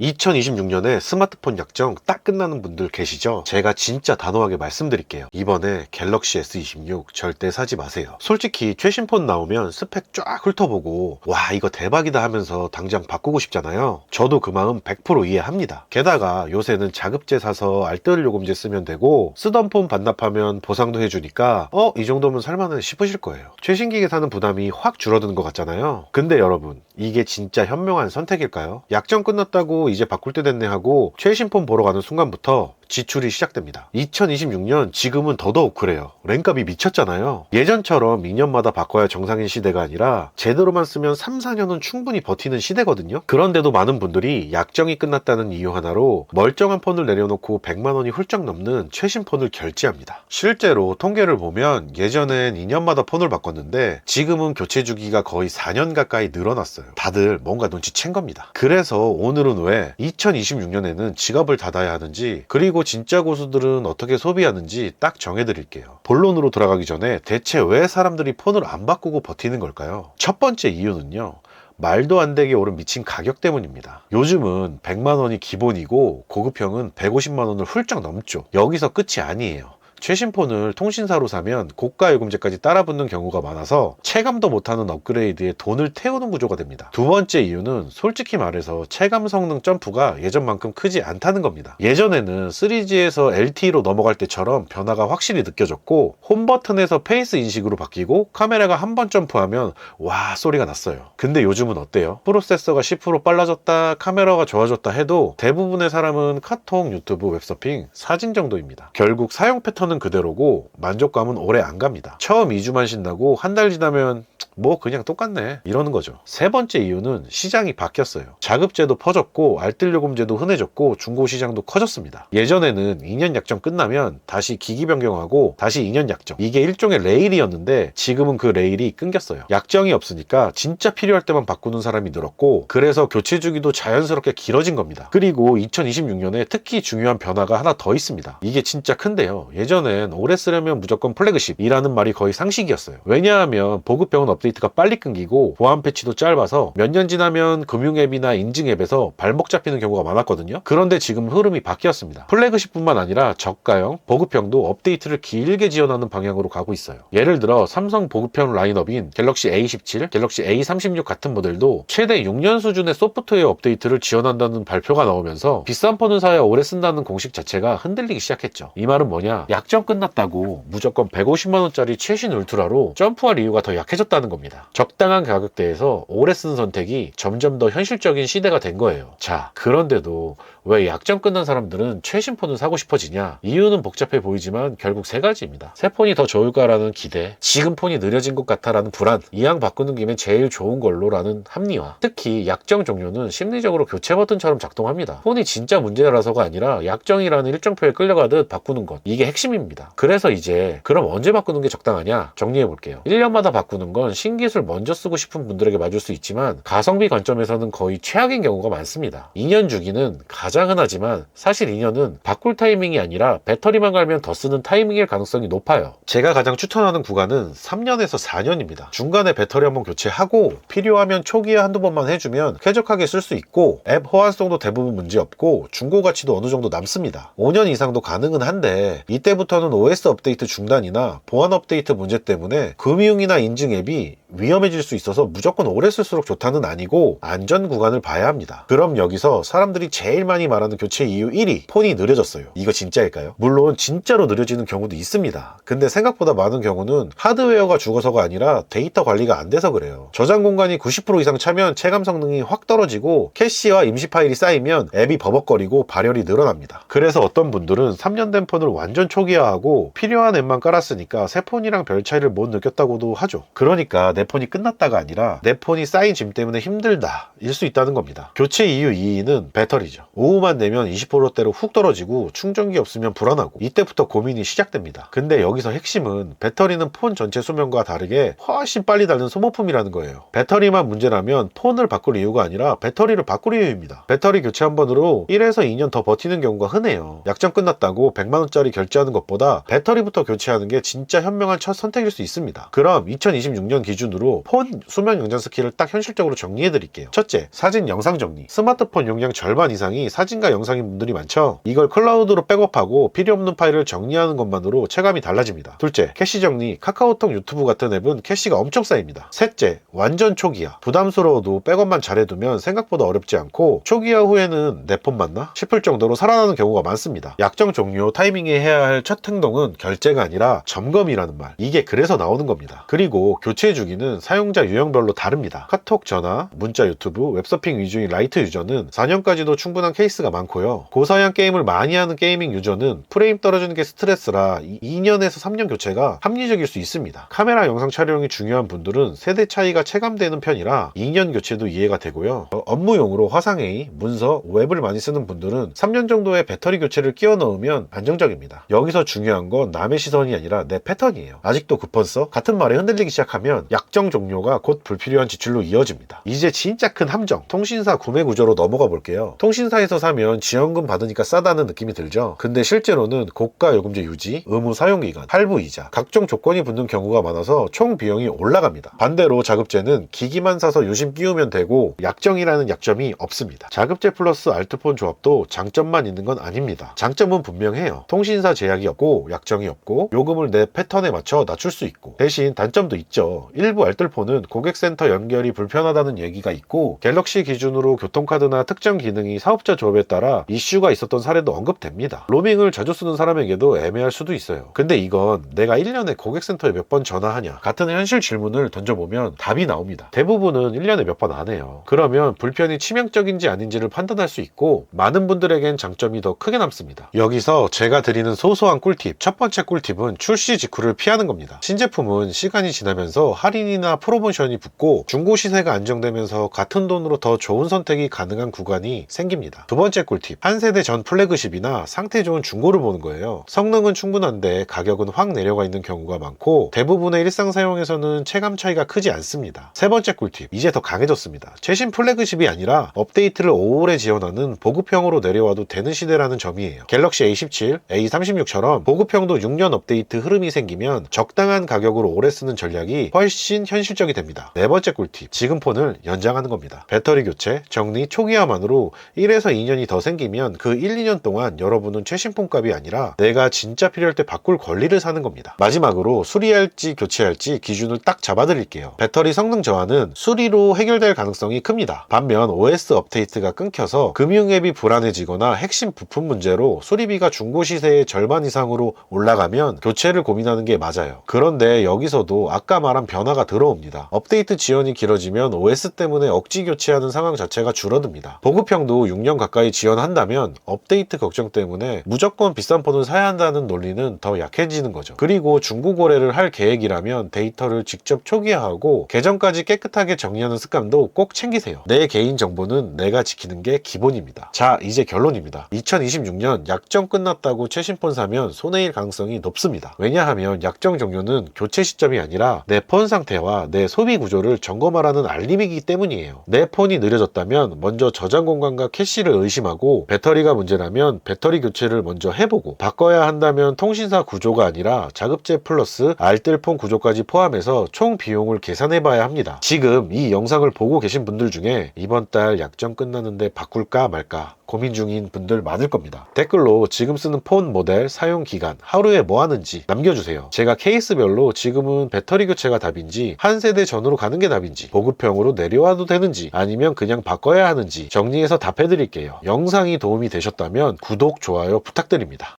2026년에 스마트폰 약정 딱 끝나는 분들 계시죠? 제가 진짜 단호하게 말씀드릴게요. 이번에 갤럭시 S26 절대 사지 마세요. 솔직히 최신 폰 나오면 스펙 쫙 훑어보고 와 이거 대박이다 하면서 당장 바꾸고 싶잖아요. 저도 그 마음 100% 이해합니다. 게다가 요새는 자급제 사서 알뜰 요금제 쓰면 되고 쓰던 폰 반납하면 보상도 해주니까 이 정도면 살만해 싶으실 거예요. 최신 기계 사는 부담이 확 줄어드는 것 같잖아요. 근데 여러분 이게 진짜 현명한 선택일까요? 약정 끝났다고 이제 바꿀 때 됐네 하고 최신 폰 보러 가는 순간부터 지출이 시작됩니다. 2026년 지금은 더더욱 그래요. 렌값이 미쳤잖아요. 예전처럼 2년마다 바꿔야 정상인 시대가 아니라 제대로만 쓰면 3, 4년은 충분히 버티는 시대거든요. 그런데도 많은 분들이 약정이 끝났다는 이유 하나로 멀쩡한 폰을 내려놓고 100만 원이 훌쩍 넘는 최신 폰을 결제합니다. 실제로 통계를 보면 예전엔 2년마다 폰을 바꿨는데 지금은 교체 주기가 거의 4년 가까이 늘어났어요. 다들 뭔가 눈치챈 겁니다. 그래서 오늘은 왜 2026년에는 지갑을 닫아야 하는지, 그리고 진짜 고수들은 어떻게 소비하는지 딱 정해드릴게요. 본론으로 들어가기 전에 대체 왜 사람들이 폰을 안 바꾸고 버티는 걸까요? 첫 번째 이유는요, 말도 안 되게 오른 미친 가격 때문입니다. 요즘은 100만 원이 기본이고 고급형은 150만 원을 훌쩍 넘죠. 여기서 끝이 아니에요. 최신 폰을 통신사로 사면 고가 요금제까지 따라붙는 경우가 많아서 체감도 못하는 업그레이드에 돈을 태우는 구조가 됩니다. 두 번째 이유는 솔직히 말해서 체감 성능 점프가 예전만큼 크지 않다는 겁니다. 예전에는 3G에서 LTE로 넘어갈 때처럼 변화가 확실히 느껴졌고 홈 버튼에서 페이스 인식으로 바뀌고 카메라가 한 번 점프하면 와 소리가 났어요. 근데 요즘은 어때요? 프로세서가 10% 빨라졌다, 카메라가 좋아졌다 해도 대부분의 사람은 카톡, 유튜브, 웹서핑, 사진 정도입니다. 결국 사용 패턴 는 그대로고 만족감은 오래 안 갑니다. 처음 2주만 신나고 한 달 지나면 뭐 그냥 똑같네 이러는 거죠. 세 번째 이유는 시장이 바뀌었어요. 자급제도 퍼졌고 알뜰 요금제도 흔해졌고 중고 시장도 커졌습니다. 예전에는 2년 약정 끝나면 다시 기기 변경하고 다시 2년 약정, 이게 일종의 레일이었는데 지금은 그 레일이 끊겼어요. 약정이 없으니까 진짜 필요할 때만 바꾸는 사람이 늘었고 그래서 교체 주기도 자연스럽게 길어진 겁니다. 그리고 2026년에 특히 중요한 변화가 하나 더 있습니다. 이게 진짜 큰데요, 예전엔 오래 쓰려면 무조건 플래그십이라는 말이 거의 상식이었어요. 왜냐하면 보급형은 업데이트가 빨리 끊기고 보안 패치도 짧아서 몇 년 지나면 금융 앱이나 인증 앱에서 발목 잡히는 경우가 많았거든요. 그런데 지금 흐름이 바뀌었습니다. 플래그십뿐만 아니라 저가형, 보급형도 업데이트를 길게 지원하는 방향으로 가고 있어요. 예를 들어 삼성 보급형 라인업인 갤럭시 A17, 갤럭시 A36 같은 모델도 최대 6년 수준의 소프트웨어 업데이트를 지원한다는 발표가 나오면서 비싼 폰을 사야 오래 쓴다는 공식 자체가 흔들리기 시작했죠. 이 말은 뭐냐? 약정 끝났다고 무조건 150만 원짜리 최신 울트라로 점프할 이유가 더 약해졌다는 겁니다. 적당한 가격대에서 오래 쓰는 선택이 점점 더 현실적인 시대가 된 거예요. 자, 그런데도 왜 약정 끝난 사람들은 최신 폰을 사고 싶어지냐? 이유는 복잡해 보이지만 결국 세 가지입니다. 새 폰이 더 좋을까라는 기대, 지금 폰이 느려진 것 같아라는 불안, 이왕 바꾸는 김에 제일 좋은 걸로라는 합리화. 특히 약정 종료는 심리적으로 교체 버튼처럼 작동합니다. 폰이 진짜 문제라서가 아니라 약정이라는 일정표에 끌려가듯 바꾸는 것, 이게 핵심입니다. 그래서 이제 그럼 언제 바꾸는 게 적당하냐? 정리해 볼게요. 1년마다 바꾸는 건 신기술 먼저 쓰고 싶은 분들에게 맞을 수 있지만 가성비 관점에서는 거의 최악인 경우가 많습니다. 2년 주기는 가장 흔하지만 사실 2년은 바꿀 타이밍이 아니라 배터리만 갈면 더 쓰는 타이밍일 가능성이 높아요. 제가 가장 추천하는 구간은 3년에서 4년입니다. 중간에 배터리 한번 교체하고 필요하면 초기에 한두 번만 해주면 쾌적하게 쓸 수 있고 앱 호환성도 대부분 문제없고 중고 가치도 어느 정도 남습니다. 5년 이상도 가능은 한데 이때부터는 OS 업데이트 중단이나 보안 업데이트 문제 때문에 금융이나 인증 앱이 위험해질 수 있어서 무조건 오래 쓸수록 좋다는 아니고 안전 구간을 봐야 합니다. 그럼 여기서 사람들이 제일 많이 말하는 교체 이유 1위, 폰이 느려졌어요. 이거 진짜일까요? 물론 진짜로 느려지는 경우도 있습니다. 근데 생각보다 많은 경우는 하드웨어가 죽어서가 아니라 데이터 관리가 안 돼서 그래요. 저장 공간이 90% 이상 차면 체감 성능이 확 떨어지고 캐시와 임시 파일이 쌓이면 앱이 버벅거리고 발열이 늘어납니다. 그래서 어떤 분들은 3년 된 폰을 완전 초기화하고 필요한 앱만 깔았으니까 새 폰이랑 별 차이를 못 느꼈다고도 하죠. 그러니까 내 폰이 끝났다가 아니라 내 폰이 쌓인 짐 때문에 힘들다 일 수 있다는 겁니다. 교체 이유 2위는 배터리죠. 오후만 되면 20%대로 훅 떨어지고 충전기 없으면 불안하고 이때부터 고민이 시작됩니다. 근데 여기서 핵심은 배터리는 폰 전체 수명과 다르게 훨씬 빨리 닳는 소모품이라는 거예요. 배터리만 문제라면 폰을 바꿀 이유가 아니라 배터리를 바꿀 이유입니다. 배터리 교체 한 번으로 1에서 2년 더 버티는 경우가 흔해요. 약정 끝났다고 100만원짜리 결제하는 것보다 배터리부터 교체하는 게 진짜 현명한 첫 선택일 수 있습니다. 그럼 2026년 기준 기준으로 폰 수면 영상 스킬을 딱 현실적으로 정리해 드릴게요. 첫째, 사진 영상 정리. 스마트폰 용량 절반 이상이 사진과 영상인 분들이 많죠. 이걸 클라우드로 백업하고 필요 없는 파일을 정리하는 것만으로 체감이 달라집니다. 둘째, 캐시 정리. 카카오톡, 유튜브 같은 앱은 캐시가 엄청 쌓입니다. 셋째, 완전 초기화. 부담스러워도 백업만 잘해두면 생각보다 어렵지 않고 초기화 후에는 내 폰 맞나? 싶을 정도로 살아나는 경우가 많습니다. 약정 종료 타이밍에 해야 할 첫 행동은 결제가 아니라 점검이라는 말. 이게 그래서 나오는 겁니다. 그리고 교체 주기는 사용자 유형별로 다릅니다. 카톡, 전화, 문자, 유튜브, 웹서핑 위주인 라이트 유저는 4년까지도 충분한 케이스가 많고요. 고사양 게임을 많이 하는 게이밍 유저는 프레임 떨어지는 게 스트레스라 2년에서 3년 교체가 합리적일 수 있습니다. 카메라 영상 촬영이 중요한 분들은 세대 차이가 체감되는 편이라 2년 교체도 이해가 되고요. 업무용으로 화상회의, 문서, 웹을 많이 쓰는 분들은 3년 정도의 배터리 교체를 끼워 넣으면 안정적입니다. 여기서 중요한 건 남의 시선이 아니라 내 패턴이에요. 아직도 급했어? 같은 말에 흔들리기 시작하면 약정 종료가 곧 불필요한 지출로 이어집니다. 이제 진짜 큰 함정, 통신사 구매 구조로 넘어가 볼게요. 통신사에서 사면 지원금 받으니까 싸다는 느낌이 들죠. 근데 실제로는 고가 요금제 유지, 의무 사용기간, 할부이자 각종 조건이 붙는 경우가 많아서 총 비용이 올라갑니다. 반대로 자급제는 기기만 사서 유심 끼우면 되고 약정이라는 약점이 없습니다. 자급제 플러스 알트폰 조합도 장점만 있는 건 아닙니다. 장점은 분명해요. 통신사 제약이 없고 약정이 없고 요금을 내 패턴에 맞춰 낮출 수 있고, 대신 단점도 있죠. 일부 알뜰폰은 고객센터 연결이 불편하다는 얘기가 있고 갤럭시 기준으로 교통카드나 특정 기능이 사업자 조합에 따라 이슈가 있었던 사례도 언급됩니다. 로밍을 자주 쓰는 사람에게도 애매할 수도 있어요. 근데 이건 내가 1년에 고객센터에 몇 번 전화하냐 같은 현실 질문을 던져보면 답이 나옵니다. 대부분은 1년에 몇 번 안 해요. 그러면 불편이 치명적인지 아닌지를 판단할 수 있고 많은 분들에겐 장점이 더 크게 남습니다. 여기서 제가 드리는 소소한 꿀팁, 첫 번째 꿀팁은 출시 직후를 피하는 겁니다. 신제품은 시간이 지나면서 할인이나 프로모션이 붙고 중고 시세가 안정되면서 같은 돈으로 더 좋은 선택이 가능한 구간이 생깁니다. 두 번째 꿀팁, 한 세대 전 플래그십이나 상태 좋은 중고를 보는 거예요. 성능은 충분한데 가격은 확 내려가 있는 경우가 많고 대부분의 일상 사용에서는 체감 차이가 크지 않습니다. 세 번째 꿀팁, 이제 더 강해졌습니다. 최신 플래그십이 아니라 업데이트를 오래 지원하는 보급형으로 내려와도 되는 시대라는 점이에요. 갤럭시 A17, A36처럼 보급형도 6년 업데이트 흐름이 생기면 적당한 가격으로 오래 쓰는 전략이 훨씬 현실적이 됩니다. 네 번째 꿀팁, 지금 폰을 연장하는 겁니다. 배터리 교체, 정리, 초기화만으로 1에서 2년이 더 생기면 그 1, 2년 동안 여러분은 최신 폰 값이 아니라 내가 진짜 필요할 때 바꿀 권리를 사는 겁니다. 마지막으로 수리할지 교체할지 기준을 딱 잡아드릴게요. 배터리 성능 저하는 수리로 해결될 가능성이 큽니다. 반면 OS 업데이트가 끊겨서 금융앱이 불안해지거나 핵심 부품 문제로 수리비가 중고 시세의 절반 이상으로 올라가면 교체를 고민하는 게 맞아요. 그런데 여기서도 아까 말한 변화가 들어옵니다. 업데이트 지연이 길어지면 OS 때문에 억지 교체하는 상황 자체가 줄어듭니다. 보급형도 6년 가까이 지원한다면 업데이트 걱정 때문에 무조건 비싼 폰을 사야 한다는 논리는 더 약해지는 거죠. 그리고 중고 거래를 할 계획이라면 데이터를 직접 초기화하고 계정까지 깨끗하게 정리하는 습관도 꼭 챙기세요. 내 개인 정보는 내가 지키는 게 기본입니다. 자, 이제 결론입니다. 2026년 약정 끝났다고 최신폰 사면 손해일 가능성이 높습니다. 왜냐하면 약정 종료는 교체 시점이 아니라 내 폰 상태와 내 소비 구조를 점검하라는 알림이기 때문이에요. 내 폰이 느려졌다면 먼저 저장 공간과 캐시를 의심하고, 배터리가 문제라면 배터리 교체를 먼저 해보고, 바꿔야 한다면 통신사 구조가 아니라 자급제 플러스 알뜰폰 구조까지 포함해서 총 비용을 계산해봐야 합니다. 지금 이 영상을 보고 계신 분들 중에 이번 달 약정 끝나는데 바꿀까 말까 고민 중인 분들 많을 겁니다. 댓글로 지금 쓰는 폰 모델, 사용 기간, 하루에 뭐 하는지 남겨주세요. 제가 케이스별로 지금은 배터리 교체가 답인지, 한 세대 전으로 가는 게 답인지, 보급형으로 내려와도 되는지, 아니면 그냥 바꿔야 하는지 정리해서 답해드릴게요. 영상이 도움이 되셨다면 구독, 좋아요 부탁드립니다.